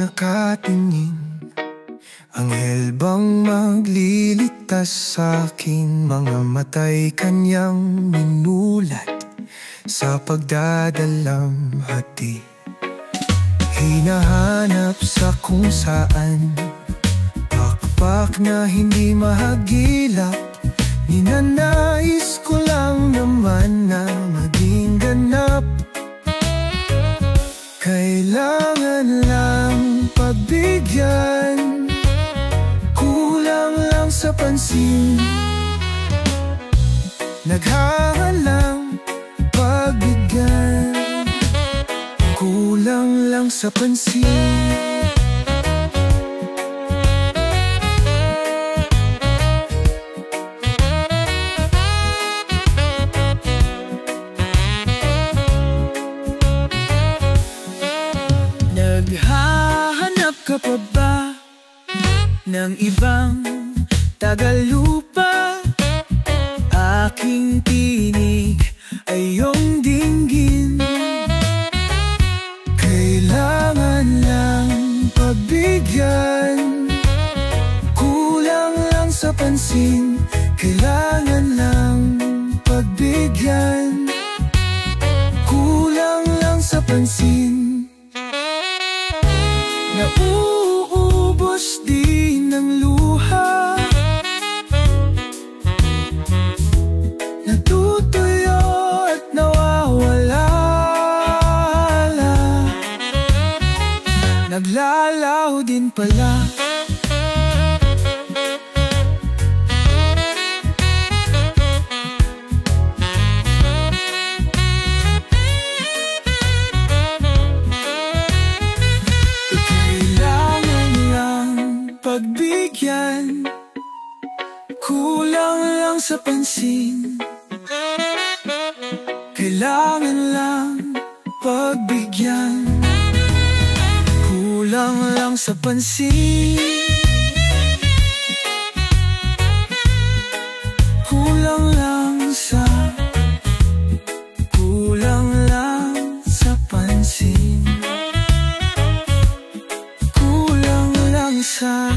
nakatingin, anghel bang magliligtas sa'kin? Mga mata'y kanyang minulat sa pagdadalamhati. Hinahanap sa kung saan, pakpak na hindi mahagilap. Ninanais ko lang naman na maging ganap. Kailangan lang pagbigyan, kulang lang sa pansin. Naghahalang pagbigyan, kulang lang sa pansin. Naghahanap ka pa ba ng ibang tagalupa? Aking tinig ay iyong dinggin. Kailangan lang pagbigyan, kulang lang sa pansin. Kailangan lang pagbigyan, kulang lang sa pansin. Nauubos din ng luha, natutuyo at nawawala. Naglalaho din pala. Pagbigyan, kulang lang sa pansin. Kailangan lang pagbigyan, kulang lang sa pansin. Kulang lang sa pansin. Kulang lang sa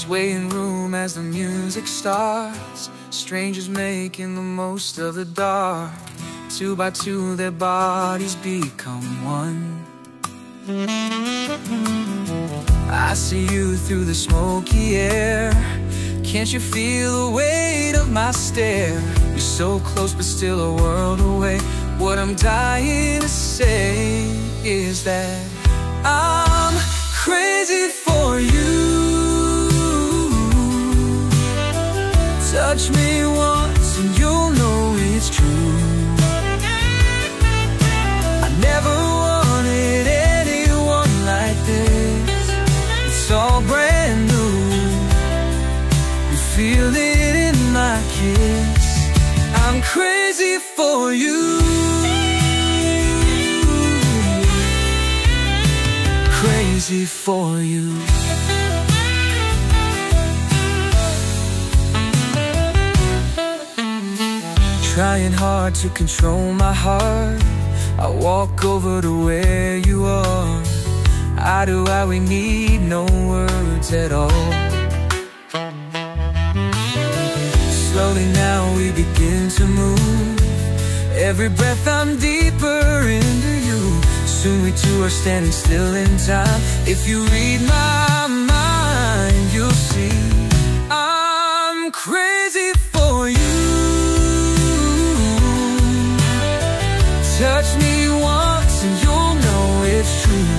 swaying room as the music starts. Strangers making the most of the dark. Two by two their bodies become one. I see you through the smoky air. Can't you feel the weight of my stare? You're so close but still a world away. What I'm dying to say is that I'm crazy for you. Touch me once and you'll know it's true. I never wanted anyone like this. It's all brand new. You feel it in my kiss. I'm crazy for you. Crazy for you. Trying hard to control my heart, I walk over to where you are. Eye to eye, we need no words at all. Slowly now we begin to move. Every breath I'm deeper into you. Soon we two are standing still in time. If you read my mind, you'll see I'm crazy for you. Touch me once and you'll know it's true.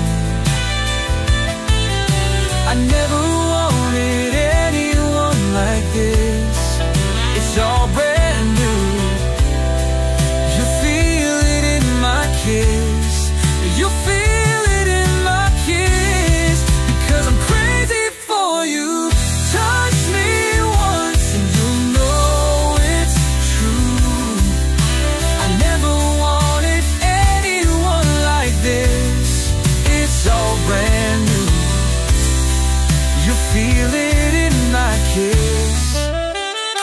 I never wanted anyone like this. It's all brand new. You feel it in my kiss. You feel it in my kiss. Because I'm crazy for you. Touch me once and you'll know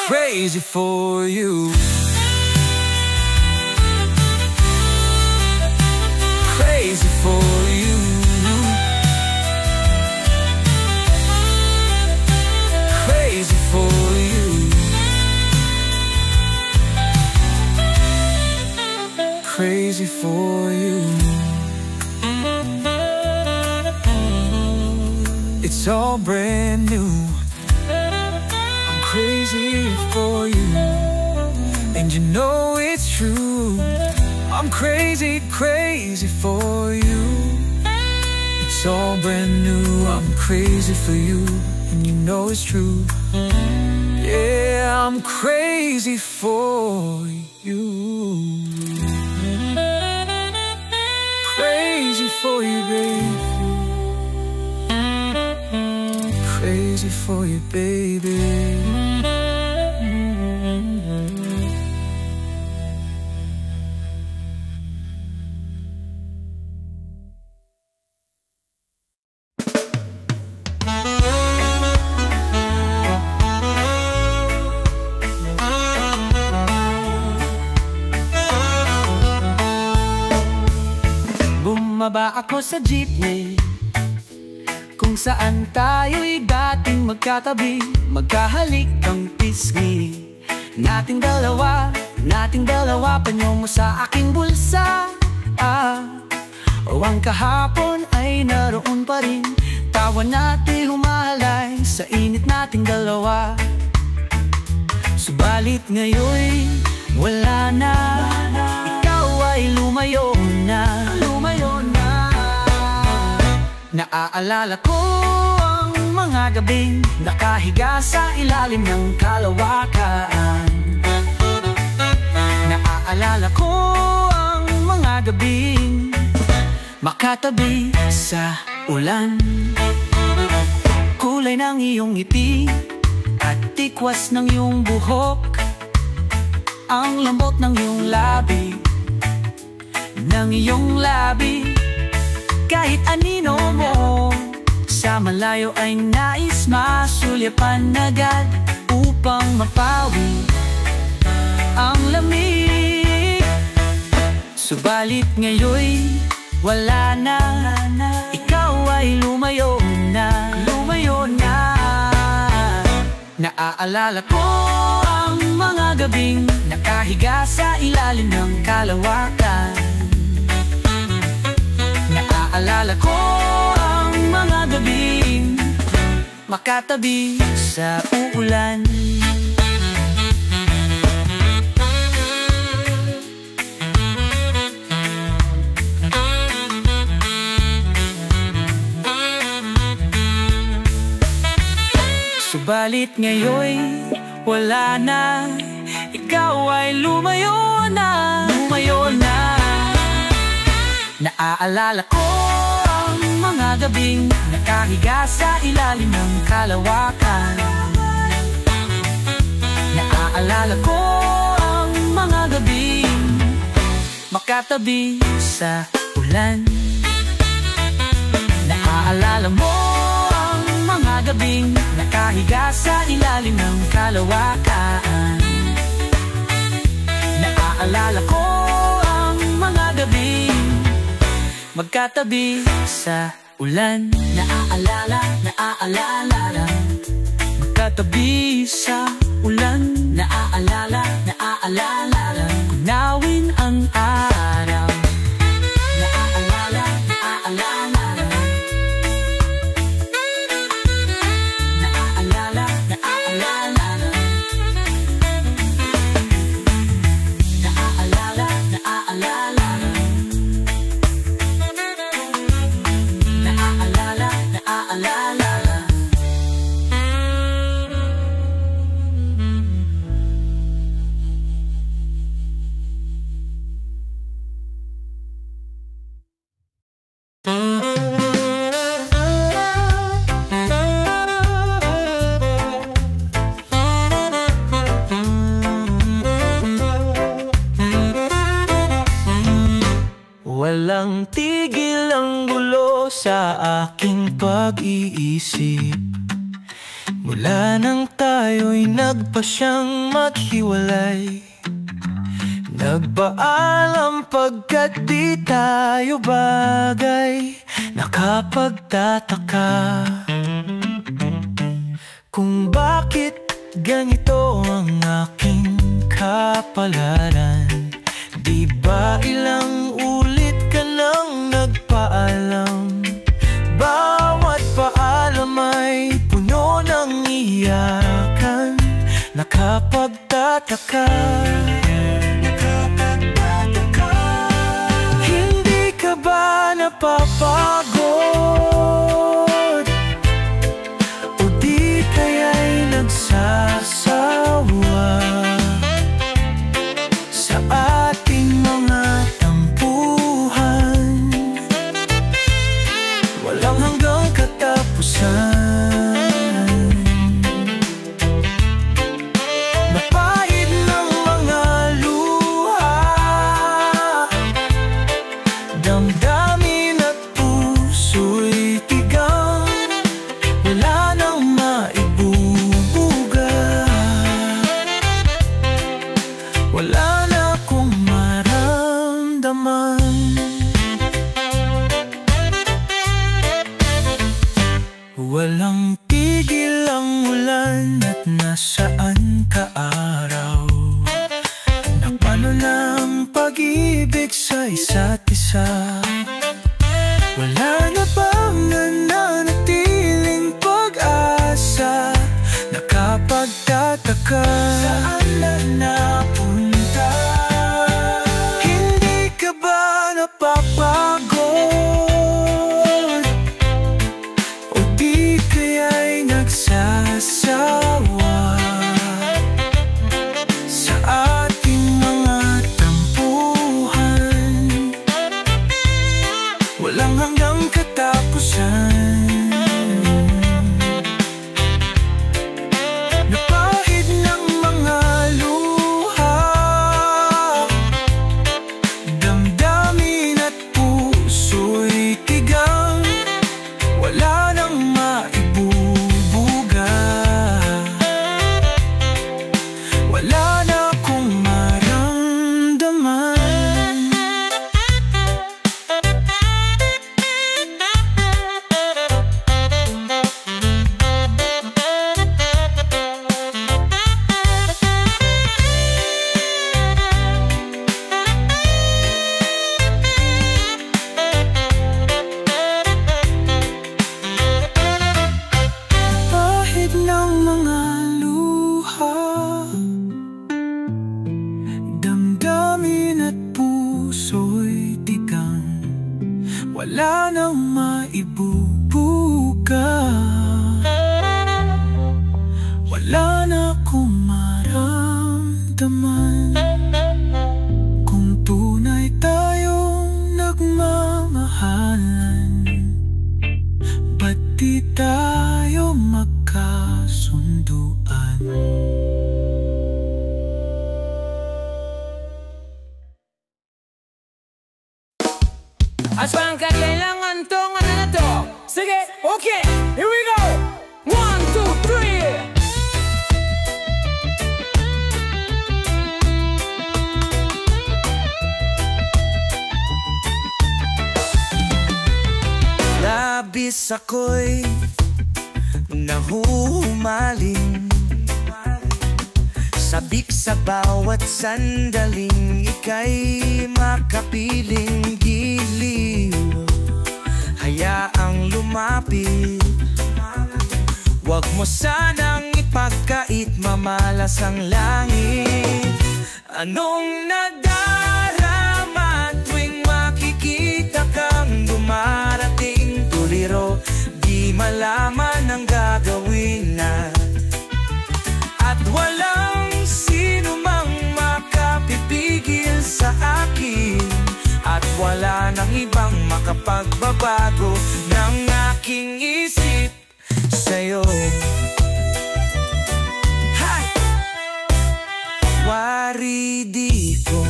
crazy for you. Crazy for you. Crazy for you. Crazy for you. It's all brand new. I'm crazy for you, and you know it's true. I'm crazy, crazy for you. It's all brand new. I'm crazy for you, and you know it's true. Yeah, I'm crazy for you. Crazy for you, baby. Crazy for you, baby. Bumaba ako sa jeepney kung saan tayo'y dating magkatabi, magkahalik ang pisngi. Nating dalawa panyo mo sa aking bulsa. O ang kahapon ay naroon pa rin, tawa natin humalay sa init nating dalawa. Subalit ngayon'y wala na, ikaw ay lumayo na. Naaalala ko ang mga gabing nakahiga sa ilalim ng kalawakan. Naaalala ko ang mga gabing makatabi sa ulan. Kulay ng iyong ngiti at tikwas ng iyong buhok, ang lambot ng iyong labi, ng iyong labi. Kahit anino mo sa malayo ay nais masulyapan agad upang mapawi ang lamig. Subalit ngayon'y wala na, ikaw ay lumayo na. Naaalala ko ang mga gabing nakahiga sa ilalim ng kalawakan. Naaalala ko ang mga gabing makatabi sa uulan. Subalit ngayon'y wala na, ikaw ay lumayo na. Naaalala ko ang mga gabing nakahiga sa ilalim ng kalawakan. Naaalala ko ang mga gabing makatabi sa ulan. Naaalala mo ang mga gabing nakahiga sa ilalim ng kalawakan. Naaalala ko ang mga gabing magkatabi sa ulan. Naaalala magkatabi sa ulan. Naaalala kunawin ang araw. Naaalala Walang tigil ang gulo sa aking pag-iisip. Mula nang tayo'y nagpasyang maghiwalay, nagpaalam pagkat di tayo bagay. Nakapagtataka kung bakit ganito ang aking kapalaran. Di ba ilang ulit ka nang nagpaalam? Bawat paalam ay puno ng iyakan. Nakapagtataka, hindi ka ba napapagod? O di kaya'y nagsasawa sa ating mga tampuhan? Walang hanggang katapusan. Mapahid ng mga luha, damdamin at puso'y tigang. Wala nang maibubuga, wala na akong maramdaman. Walang tigil ang ulan at nasaan ka araw. Napano na ang pag-ibig sa isa't isa? Wala na bang nananatiling pag-asa? Nakapagtataka, saan na napunta? Hindi ka ba napapagod? O di kaya'y nagsasawa sa ating mga tampuhan? Walang hanggang katapusan. Napahid ng mga luha, damdamin at puso'y tigang. Wala nang maibubuga, wala na akong maramdaman. Pahid ng mga luha, damdamin at puso'y tigang. Wala nang maibubuga, wala na akong maramdaman. Kung tunay tayong nagmamahalan, ba't di tayo magkasunduan? Aspan ka kailangan tong ano na to. Sige, okay, here we go. 1, 2, 3. Labis ako'y nahuhumaling, sabik sa bawat sandaling ika'y makapiling giliw. Hayaang lumapit, wag mo sanang ipagkait, mamalas ang langit. Anong nadarama tuwing makikita kang dumarating? Tuliro, di malaman ang gagawin na, at walang sino mang makapipigil sa akin, at wala nang ibang makapagbabago ng aking isip sa'yo. Wari di ko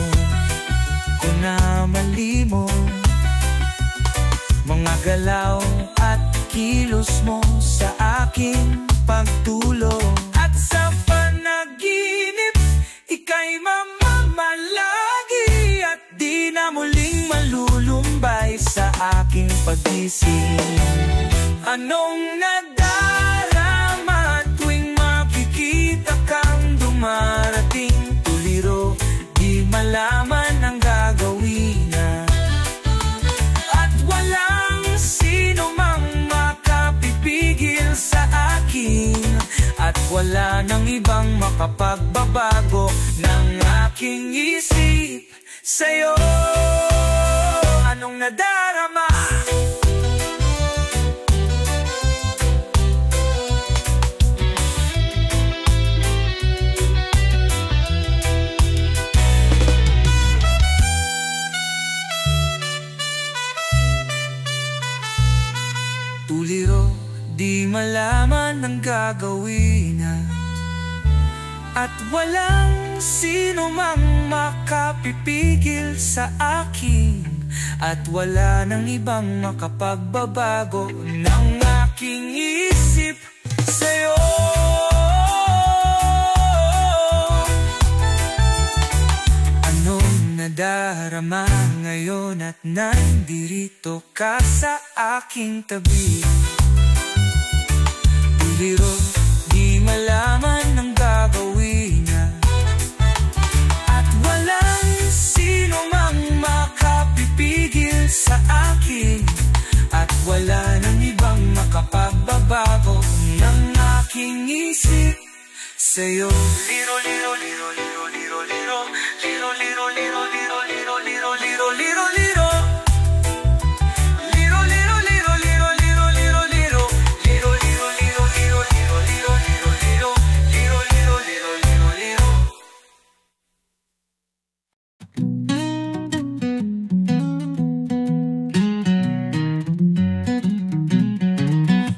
na malimo mga galaw at kilos mo sa akin. pagtulog. At sa panaginip, ika'y mamamalagi at di na muling malulumbay sa aking pag-isip. Anong nadarama tuwing makikita kang dumarating? Tuliro, di malaman ang gagawin na. At walang sino mang makapipigil sa akin. At wala nang ibang makapagbabago ng aking isip sa'yo. Anong nadarama? Tuliro, di malaman ang gagawin na. At walang sino mang makapipigil sa akin. At wala nang ibang makapagbabago ng aking isip sa'yo. Anong nadarama ngayon at nandirito ka sa aking tabi? Tuliro, di malaman ang gagawin na. At walang sino mang makapipigil sa akin. At wala nang ibang makapagbabago ng aking isip sa'yo. Liro, liro, liro, liro, liro, liro. Liro, liro, liro, liro, liro, liro, liro, liro, liro.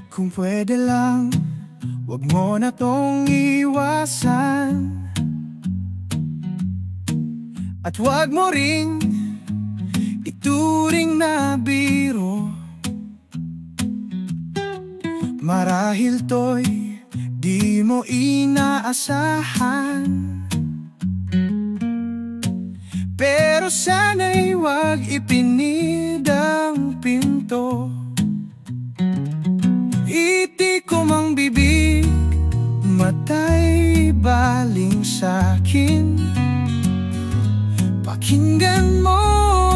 Kung pwede lang, wag mo na tong iwasan. At wag mo ring ituring na biro. Marahil to'y di mo inaasahan. Pero sana'y wag ipinid ang pinto. Itikom ang bibig, mata'y baling sa'kin. Pakinggan mo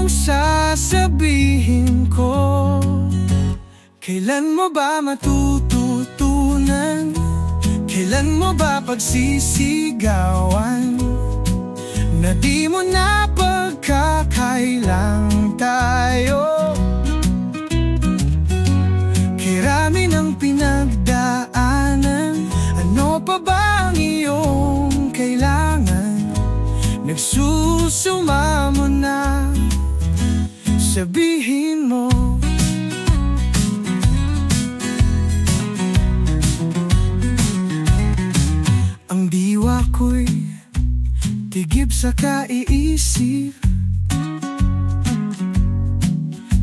ang sasabihin ko. Kailan mo ba matututunan? Kailan mo ba pagsisigawan? Na di mo na pagkakailang tayo. Kirami ng pinagdaanan, ano pa ba ang iyong kailangan? Nagsusumamo na, sabihin mo. Ang diwa ko'y tigib sa kaiisip.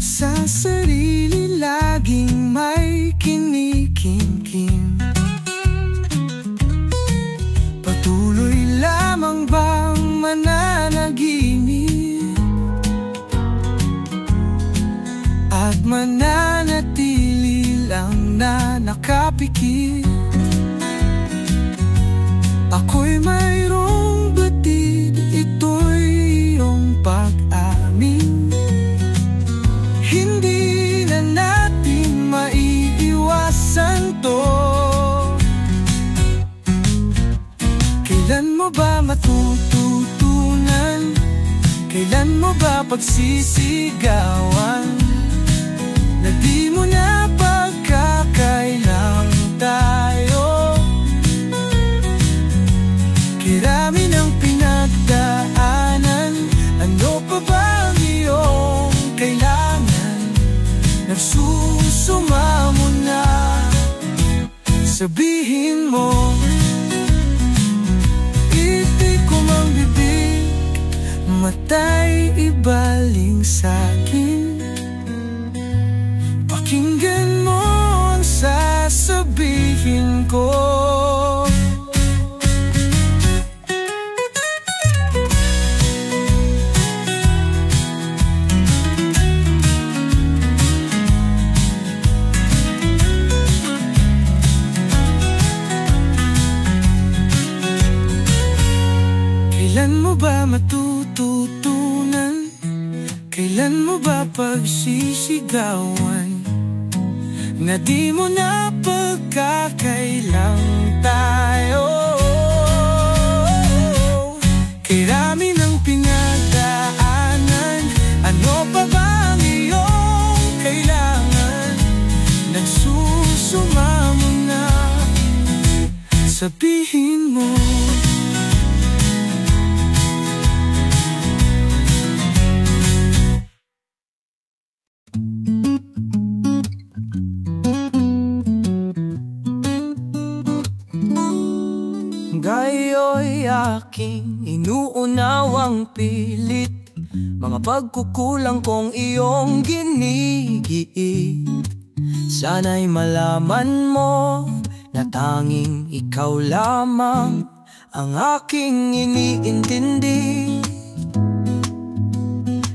Sa sarili laging may kinikimkim. Patuloy lamang bang mananaginip? At mananatili lang na nakapikit? Ako'y mayroong batid, ito'y iyong pag-amin. Hindi na natin maiiwasan to. Kailan mo ba matututunan? Kailan mo ba pagsisigawan? Na di mo na pagkakailang tayo. Kirami ng pinagdaanan, ano pa ba ang iyong kailangan? Nagsusumamo na, sabihin mo. Itikom ang bibig, mata'y ibaling sa'kin. Pakinggan mo ang sasabihin ko. Kailan mo ba matututunan? Kailan mo ba pagsisigawan? Na di mo na pagkakailang tayo. Kay rami ng pinagdaanan, ano pa ba ang iyong kailangan? Nagsusumamo na, sabihin mo. Gayo'y aking inuunawang pilit, mga pagkukulang kong iyong ginigiit. Sana'y malaman mo na tanging ikaw lamang ang aking iniintindi.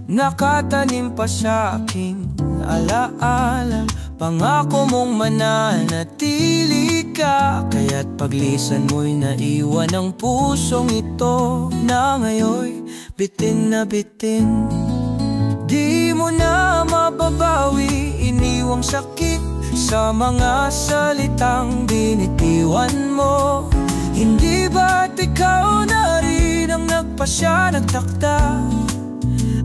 Nakatanim pa sa aking alaala, pangako mong mananatili ka. Kaya't paglisan mo'y naiwan ang pusong ito na ngayoy bitin na bitin. Di mo na mababawi, iniwang sakit sa mga salitang binitiwan mo. Hindi ba't ikaw na rin ang nagpasya, nagtakda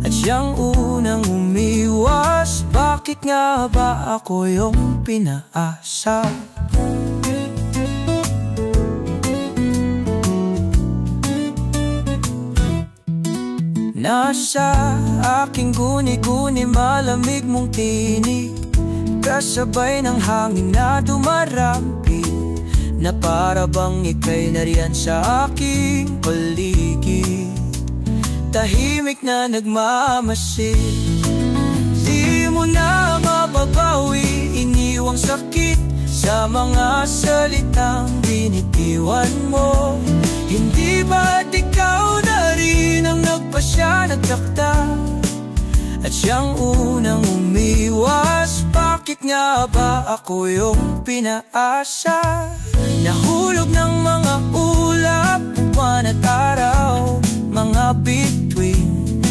at siyang unang umiwas? Bakit nga ba ako yung pinaasa? Nasa aking guni-guni malamig mong tinig, kasabay ng hangin na dumarampi, na para bang ika'y nariyan sa aking paligid. Tahimik na nagmamasid, di mo na mababawi, iniwang sakit sa mga salitang binitiwan mo. Hindi ba't ikaw na rin ang nagpasya, nagtakda at siyang unang umiwas? Bakit nga ba ako yung pinaasa? Nahulog ng mga ulap, buwan at araw, mga bituin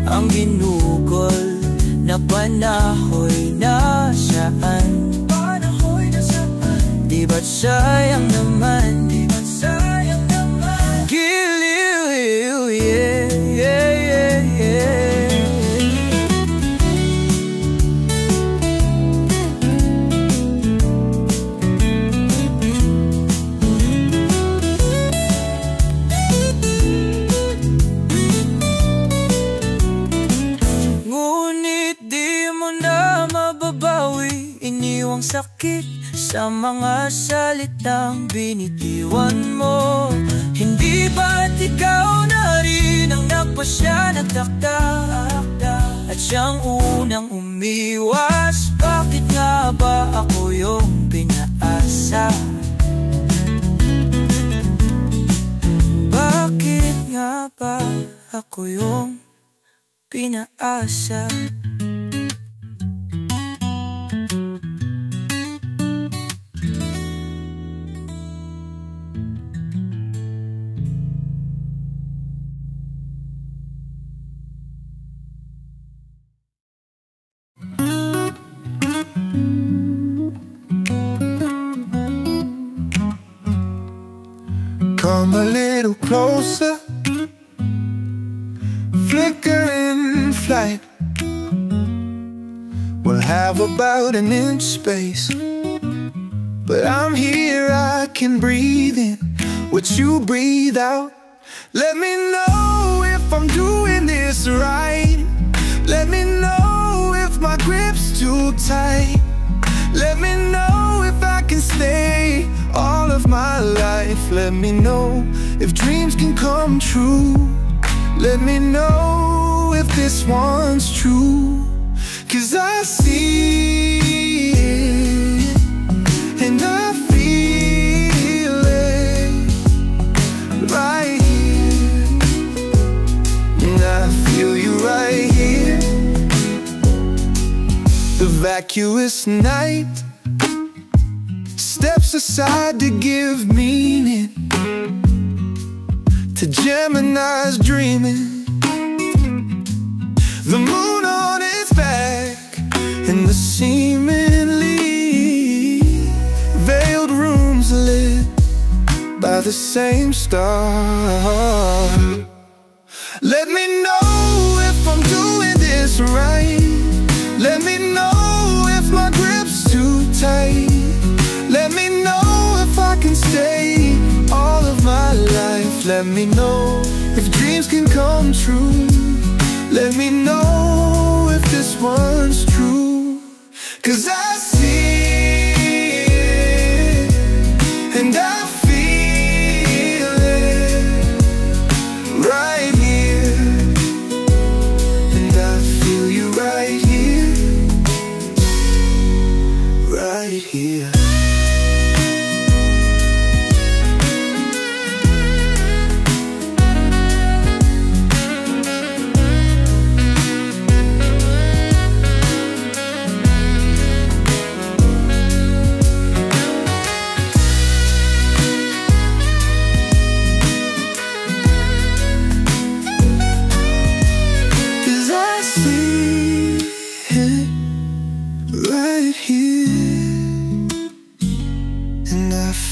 ang ginugol na panahoy na saan. Di ba't sayang naman, di ba't sayang naman? Giliw, yeah, yeah, yeah, yeah. Ngunit di mo na mababawi, iniwang sakit sa mga salitang binitiwan mo. Hindi ba't ikaw na rin ang nagpasya, nagtakda at siyang unang umiwas? Bakit nga ba ako yung pinaasa? Bakit nga ba ako yung pinaasa? Come a little closer, flickering flight. We'll have about an inch space, but I'm here, I can breathe in what you breathe out. Let me know if I'm doing this right. Let me know if my grip's too tight. Let me know if I can stay all of my life. Let me know if dreams can come true. Let me know if this one's true. 'Cause I see it and I feel it right here, and I feel you right here. The vacuous night steps aside to give meaning to Gemini's dreaming. The moon on its back and the seemingly veiled rooms lit by the same star. Let me know if I'm doing this right. Let me know if my grip's too tight. Let me know if I can stay all of my life. Let me know if dreams can come true. Let me know if this one's true. 'Cause I see it and I feel it right here. And I feel you right here, right here.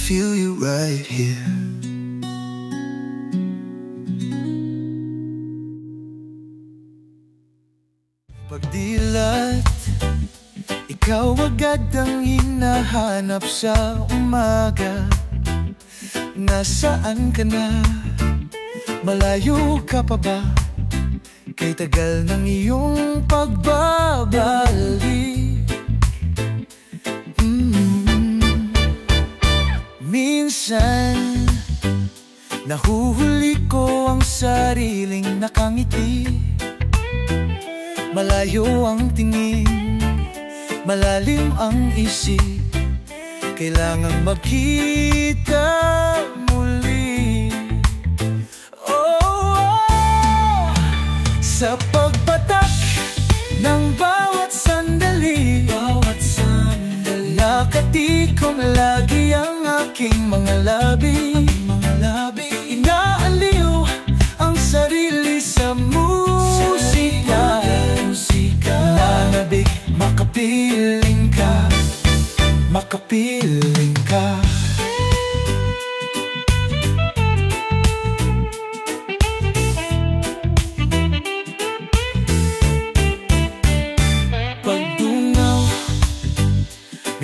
Feel you right here. Pagdilat, ikaw agad ang hinahanap sa umaga. Nasaan ka na? Malayo ka pa ba? Kay tagal ng iyong pagbabalik. Minsan, nahuhuli ko ang sariling nakangiti. Malayo ang tingin, malalim ang isip. Kailangang magkita muli. Oh, sa pagpatak ng bawat sandali, nakatikom lagi ang aking mga labi. Inaaliw ang sarili sa musika. Nanabik, makapiling ka, makapiling ka.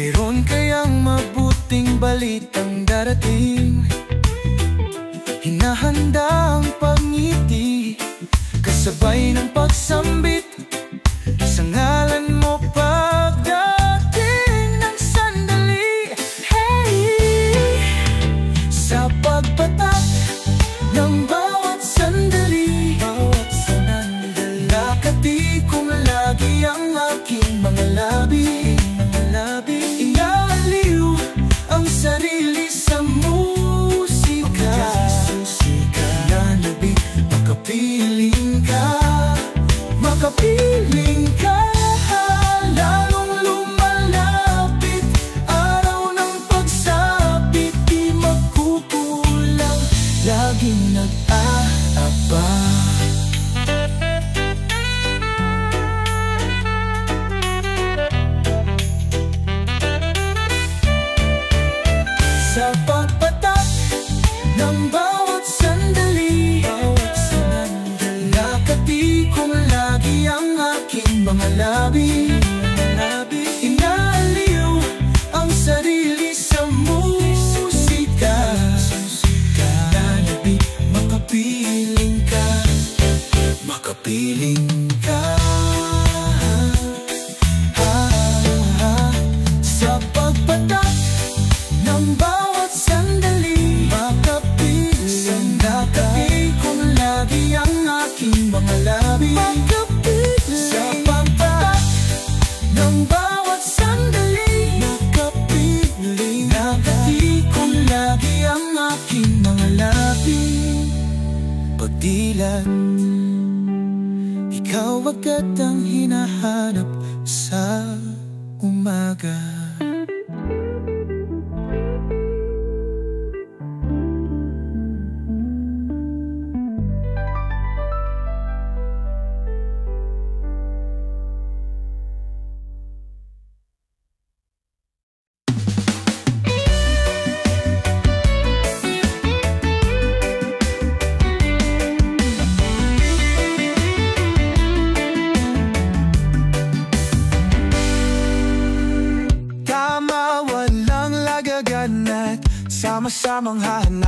Meron kayang mabuting balitang darating? Hinahanda ang pangiti, kasabay ng pagsambit sa ngalan mo pagdating ng sandali. Hey, sa pagpatak ng bawat sandali, nakatikom lagi ang aking mga labi. Inaaliw ang sarili sa musika. Nanabik, makapiling ka, makapiling ka. Lalong lumalapit, araw ng pagsapit, di magkukulang, laging nag-aabang. Sa pagpatak ng bawat sandali, nakatikom lagi ang aking mga labi. Inaaliw ang sarili sa musika. Nanabik, makapiling ka, makapiling ka. Sa pagpatak ng bawat sandali, makapiling, nakatikom lagi ang aking mga labi. Sa pagpatak ng bawat sandali, makapiling, nakatikom lagi ang aking mga labi. Pagdilat, ikaw agad ang hinahanap sa umaga.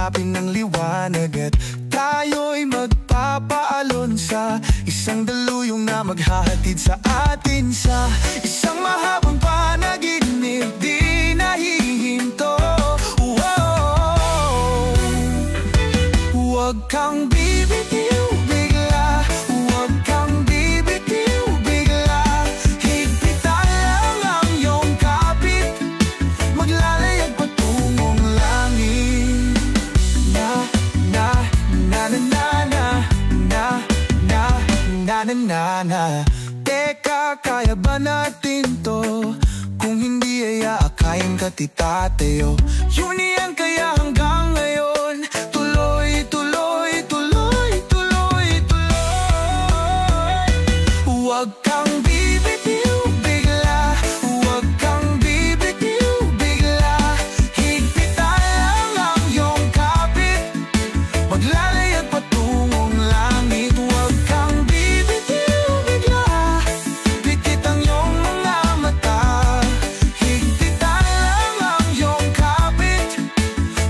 hanapin ng liwanag at tayo'y magpapaalon sa isang daluyong na maghahatid sa atin sa isang mahabang panaginip di nahihinto. Huwag kang bibitiw bigla, huwag kang bibitiw bigla. Higpitan lang ang iyong kapit, maglalayag patungong langit. Na na na na na na na na na na na. Teka, kaya ba natin to? Kung hindi ay aakayin ka titatayo. Yun iyan kaya hanggang ngayon tuloy, tuloy, tuloy, tuloy, tuloy. Huwag kang bibitiw bigla, huwag kang bibitiw bigla. Higpitan lang ang iyong kapit, maglalayag patungong langit. Huwag kang bibitiw bigla, pikit ang iyong mga mata. Higpitan lang ang iyong kapit,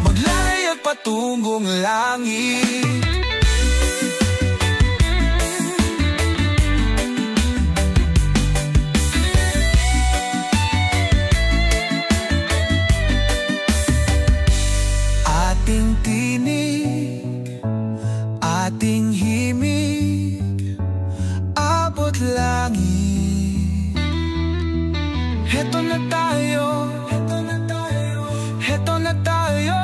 maglalayag patungong langit. Ating tinig, ating himig, abot langit. Heto na tayo, heto na tayo, heto na tayo.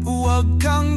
Huwag kang